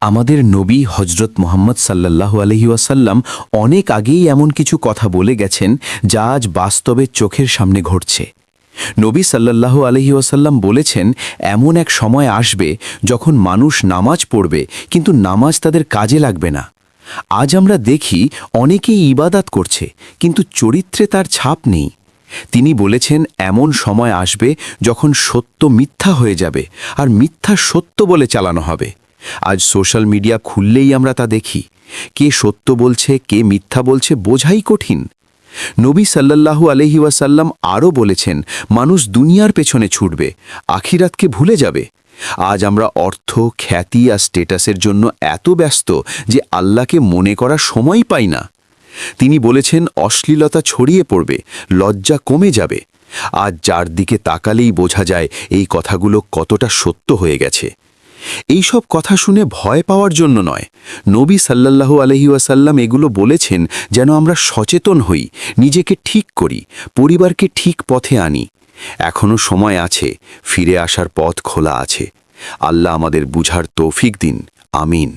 আমাদের নবী হজরত মুহাম্মদ সাল্লাল্লাহু আলাইহি ওয়াসাল্লাম অনেক আগেই এমন কিছু কথা বলে গেছেন যা আজ বাস্তবে চোখের সামনে ঘটছে। নবী সাল্লাল্লাহু আলাইহি ওয়াসাল্লাম বলেছেন, এমন এক সময় আসবে যখন মানুষ নামাজ পড়বে কিন্তু নামাজ তাদের কাজে লাগবে না। আজ আমরা দেখি অনেকেই ইবাদত করছে কিন্তু চরিত্রে তার ছাপ নেই। তিনি বলেছেন, এমন সময় আসবে যখন সত্য মিথ্যা হয়ে যাবে আর মিথ্যা সত্য বলে চালানো হবে। আজ সোশ্যাল মিডিয়া খুললেই আমরা তা দেখি। কে সত্য বলছে কে মিথ্যা বলছে বোঝাই কঠিন। নবী সাল্লাল্লাহু আলাইহি ওয়াসাল্লাম আরও বলেছেন, মানুষ দুনিয়ার পেছনে ছুটবে, আখিরাতকে ভুলে যাবে। আজ আমরা অর্থ, খ্যাতি আর স্টেটাসের জন্য এত ব্যস্ত যে আল্লাহকে মনে করার সময় পাই না। তিনি বলেছেন, অশ্লীলতা ছড়িয়ে পড়বে, লজ্জা কমে যাবে। আজ যার দিকে তাকালেই বোঝা যায় এই কথাগুলো কতটা সত্য হয়ে গেছে। এই সব কথা শুনে ভয় পাওয়ার জন্য নয়, নবী সাল্লাল্লাহু আলাইহি ওয়াসাল্লাম এগুলো বলেছেন যেন আমরা সচেতন হই, নিজেকে ঠিক করি, পরিবারকে ঠিক পথে আনি। এখনো সময় আছে, ফিরে আসার পথ খোলা আছে। আল্লাহ আমাদের বুঝার তৌফিক দিন। আমিন।